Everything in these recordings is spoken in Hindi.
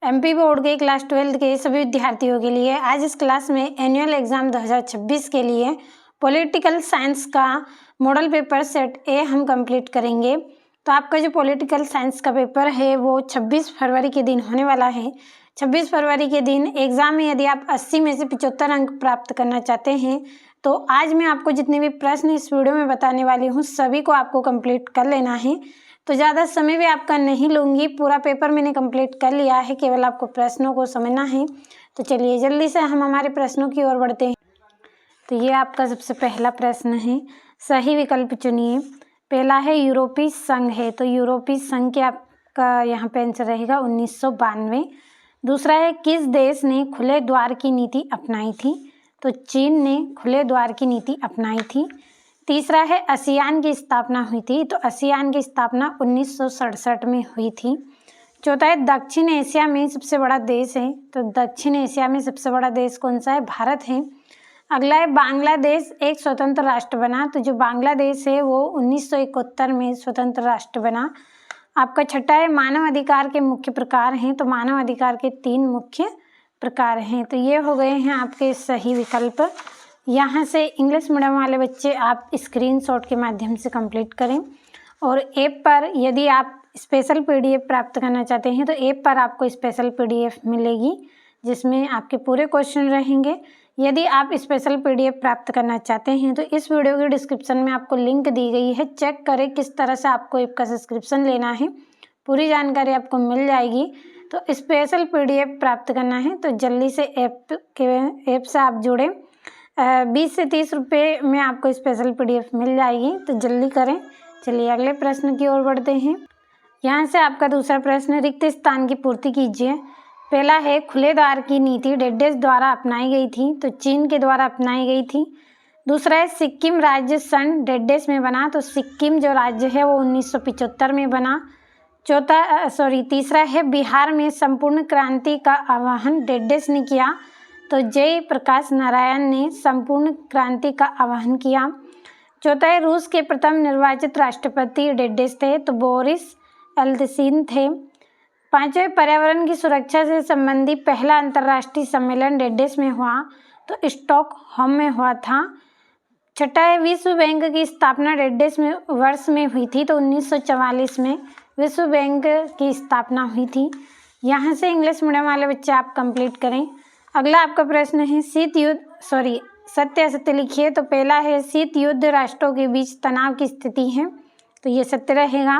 एमपी बोर्ड के क्लास 12 के सभी विद्यार्थियों के लिए आज इस क्लास में एनुअल एग्जाम 2026 के लिए पॉलिटिकल साइंस का मॉडल पेपर सेट ए हम कंप्लीट करेंगे। तो आपका जो पॉलिटिकल साइंस का पेपर है वो 26 फरवरी के दिन होने वाला है। 26 फरवरी के दिन एग्जाम में यदि आप 80 में से 75 अंक प्राप्त करना चाहते हैं तो आज मैं आपको जितने भी प्रश्न इस वीडियो में बताने वाली हूँ सभी को आपको कंप्लीट कर लेना है। तो ज़्यादा समय भी आपका नहीं लूँगी, पूरा पेपर मैंने कंप्लीट कर लिया है, केवल आपको प्रश्नों को समझना है। तो चलिए जल्दी से हम हमारे प्रश्नों की ओर बढ़ते हैं। तो ये आपका सबसे पहला प्रश्न है, सही विकल्प चुनिए। पहला है यूरोपीय संघ है, तो यूरोपीय संघ के आपका यहाँ पे आंसर रहेगा 1992। दूसरा है किस देश ने खुले द्वार की नीति अपनाई थी, तो चीन ने खुले द्वार की नीति अपनाई थी। तीसरा है आसियान की स्थापना हुई थी, तो आसियान की स्थापना 1967 में हुई थी। चौथा है दक्षिण एशिया में सबसे बड़ा देश है, तो दक्षिण एशिया में सबसे बड़ा देश कौन सा है, भारत है। अगला है बांग्लादेश एक स्वतंत्र राष्ट्र बना, तो जो बांग्लादेश है वो 1971 में स्वतंत्र राष्ट्र बना। आपका छठा है मानव अधिकार के मुख्य प्रकार हैं, तो मानव अधिकार के 3 मुख्य प्रकार हैं। तो ये हो गए हैं आपके सही विकल्प। यहाँ से इंग्लिश मीडियम वाले बच्चे आप स्क्रीनशॉट के माध्यम से कंप्लीट करें। और ऐप पर यदि आप स्पेशल पीडीएफ प्राप्त करना चाहते हैं तो ऐप पर आपको स्पेशल पीडीएफ मिलेगी जिसमें आपके पूरे क्वेश्चन रहेंगे। यदि आप स्पेशल पीडीएफ प्राप्त करना चाहते हैं तो इस वीडियो के डिस्क्रिप्शन में आपको लिंक दी गई है, चेक करें किस तरह से आपको ऐप का सब्सक्रिप्शन लेना है, पूरी जानकारी आपको मिल जाएगी। तो स्पेशल पीडीएफ प्राप्त करना है तो जल्दी से ऐप से आप जुड़ें। 20 से 30 रुपये में आपको स्पेशल पीडीएफ मिल जाएगी, तो जल्दी करें। चलिए अगले प्रश्न की ओर बढ़ते हैं। यहाँ से आपका दूसरा प्रश्न, रिक्त स्थान की पूर्ति कीजिए। पहला है खुले द्वार की नीति डेडेस द्वारा अपनाई गई थी, तो चीन के द्वारा अपनाई गई थी। दूसरा है सिक्किम राज्य सन डेडेस में बना, तो सिक्किम जो राज्य है वो 1975 में बना। तीसरा है बिहार में संपूर्ण क्रांति का आह्वान डेडेस ने किया, तो जय प्रकाश नारायण ने संपूर्ण क्रांति का आह्वान किया। चौथा है रूस के प्रथम निर्वाचित राष्ट्रपति डेडेस थे, तो बोरिस एल्त्सिन थे। पांचवें पर्यावरण की सुरक्षा से संबंधी पहला अंतर्राष्ट्रीय सम्मेलन डेडेस में हुआ, तो स्टॉकहोम में हुआ था। छठा है विश्व बैंक की स्थापना डेडेस में वर्ष में हुई थी, तो 1944 में विश्व बैंक की स्थापना हुई थी। यहाँ से इंग्लिश मीडियम वाले बच्चे आप कंप्लीट करें। अगला आपका प्रश्न है सत्य असत्य लिखिए। तो पहला है शीत युद्ध राष्ट्रों के बीच तनाव की स्थिति है, तो ये सत्य रहेगा।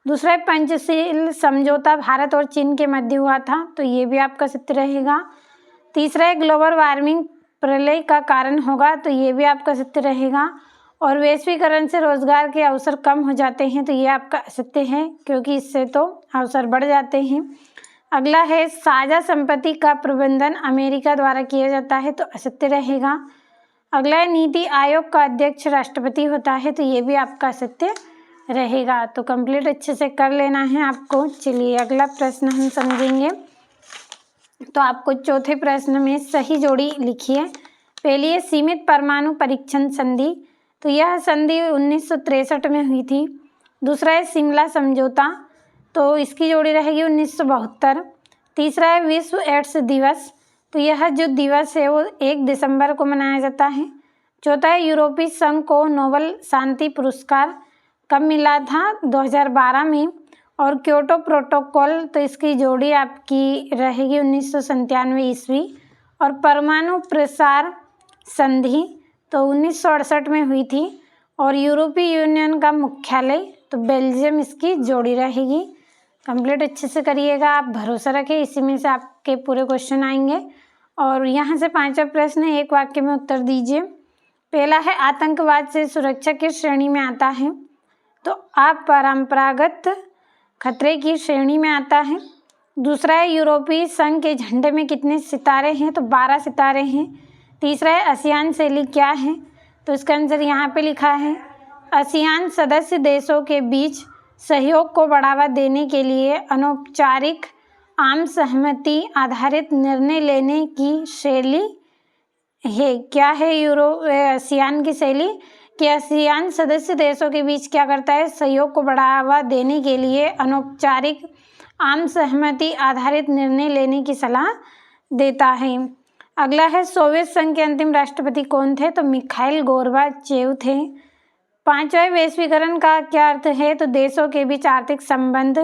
दूसरा है पंचशील समझौता भारत और चीन के मध्य हुआ था, तो ये भी आपका सत्य रहेगा। तीसरा है ग्लोबल वार्मिंग प्रलय का कारण होगा, तो ये भी आपका सत्य रहेगा। और वैश्वीकरण से रोजगार के अवसर कम हो जाते हैं, तो ये आपका असत्य है क्योंकि इससे तो अवसर बढ़ जाते हैं। अगला है साझा संपत्ति का प्रबंधन अमेरिका द्वारा किया जाता है, तो असत्य रहेगा। अगला है नीति आयोग का अध्यक्ष राष्ट्रपति होता है, तो ये भी आपका असत्य रहेगा। तो कंप्लीट अच्छे से कर लेना है आपको। चलिए अगला प्रश्न हम समझेंगे। तो आपको चौथे प्रश्न में सही जोड़ी लिखिए। पहली है सीमित परमाणु परीक्षण संधि, तो यह संधि 1963 में हुई थी। दूसरा है शिमला समझौता, तो इसकी जोड़ी रहेगी 1972। तीसरा है विश्व एड्स दिवस, तो यह जो दिवस है वो 1 दिसंबर को मनाया जाता है। चौथा है यूरोपीय संघ को नोबेल शांति पुरस्कार कब मिला था, 2012 में। और क्योटो प्रोटोकॉल, तो इसकी जोड़ी आपकी रहेगी 1997 ईस्वी। और परमाणु प्रसार संधि तो 1968 में हुई थी। और यूरोपीय यूनियन का मुख्यालय, तो बेल्जियम इसकी जोड़ी रहेगी। कंप्लीट अच्छे से करिएगा, आप भरोसा रखें, इसी में से आपके पूरे क्वेश्चन आएंगे। और यहाँ से पांचवा प्रश्न है, एक वाक्य में उत्तर दीजिए। पहला है आतंकवाद से सुरक्षा किस श्रेणी में आता है, तो अपरंपरागत खतरे की श्रेणी में आता है। दूसरा है यूरोपीय संघ के झंडे में कितने सितारे हैं, तो 12 सितारे हैं। तीसरा है आसियान शैली क्या है, तो इसका आंसर यहाँ पे लिखा है। आसियान सदस्य देशों के बीच सहयोग को बढ़ावा देने के लिए अनौपचारिक आम सहमति आधारित निर्णय लेने की शैली है। क्या है आसियान की शैली, कि आसियान सदस्य देशों के बीच क्या करता है, सहयोग को बढ़ावा देने के लिए अनौपचारिक आम सहमति आधारित निर्णय लेने की सलाह देता है। अगला है सोवियत संघ के अंतिम राष्ट्रपति कौन थे? तो मिखाइल गोर्बाचेव थे। 5वां वैश्वीकरण का क्या अर्थ है? तो देशों के बीच आर्थिक संबंध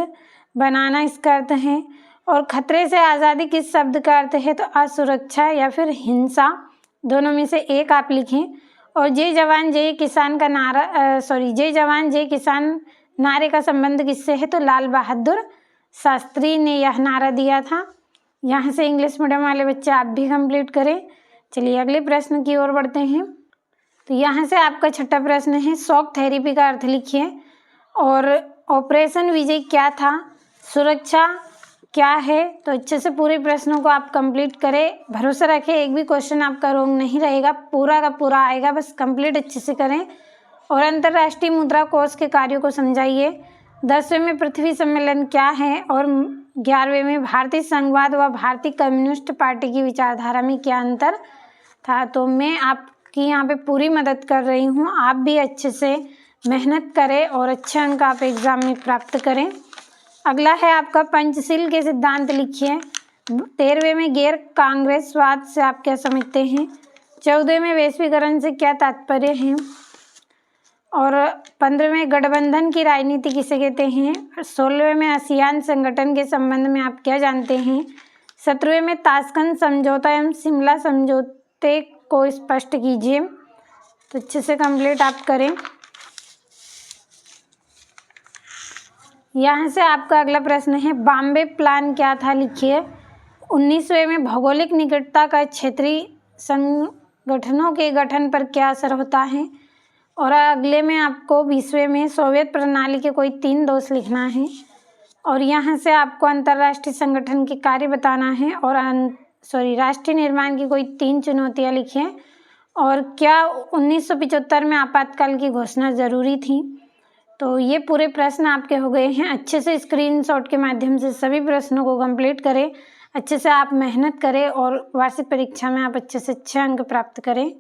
बनाना इसका अर्थ है। और खतरे से आज़ादी किस शब्द का अर्थ है? तो असुरक्षा या फिर हिंसा, दोनों में से एक आप लिखें। और जय जवान जय किसान का नारा जय जवान जय किसान नारे का संबंध किससे है? तो लाल बहादुर शास्त्री ने यह नारा दिया था। यहाँ से इंग्लिश मीडियम वाले बच्चे आप भी कंप्लीट करें। चलिए अगले प्रश्न की ओर बढ़ते हैं। तो यहाँ से आपका छठा प्रश्न है, शॉक थेरेपी का अर्थ लिखिए। और ऑपरेशन विजय क्या था? सुरक्षा क्या है? तो अच्छे से पूरे प्रश्नों को आप कंप्लीट करें। भरोसा रखें, एक भी क्वेश्चन आपका रॉन्ग नहीं रहेगा, पूरा का पूरा आएगा, बस कंप्लीट अच्छे से करें। और अंतर्राष्ट्रीय मुद्रा कोष के कार्यों को समझाइए। 10वें में पृथ्वी सम्मेलन क्या है? और 11वें में भारतीय संघवाद व भारतीय कम्युनिस्ट पार्टी की विचारधारा में क्या अंतर था? तो मैं आपकी यहाँ पे पूरी मदद कर रही हूँ, आप भी अच्छे से मेहनत करें और अच्छे अंक आप एग्जाम में प्राप्त करें। अगला है आपका पंचशील के सिद्धांत लिखिए। 13वें में गैर कांग्रेसवाद से आप क्या समझते हैं? 14वें में वैश्वीकरण से क्या तात्पर्य है? और 15वें में गठबंधन की राजनीति किसे कहते हैं? 16वें में आसियान संगठन के संबंध में आप क्या जानते हैं? 17वें में ताशकंद समझौता एवं शिमला समझौते को स्पष्ट कीजिए। तो अच्छे से कंप्लीट आप करें। यहाँ से आपका अगला प्रश्न है, बॉम्बे प्लान क्या था? लिखिए। 19वें में भौगोलिक निकटता का क्षेत्रीय संगठनों के गठन पर क्या असर होता है? और अगले में आपको 20वें में सोवियत प्रणाली के कोई 3 दोष लिखना है। और यहाँ से आपको अंतर्राष्ट्रीय संगठन के कार्य बताना है। और राष्ट्रीय निर्माण की कोई 3 चुनौतियाँ लिखिए। और क्या 1975 में आपातकाल की घोषणा जरूरी थी? तो ये पूरे प्रश्न आपके हो गए हैं। अच्छे से स्क्रीनशॉट के माध्यम से सभी प्रश्नों को कंप्लीट करें, अच्छे से आप मेहनत करें और वार्षिक परीक्षा में आप अच्छे से अच्छे अंक प्राप्त करें।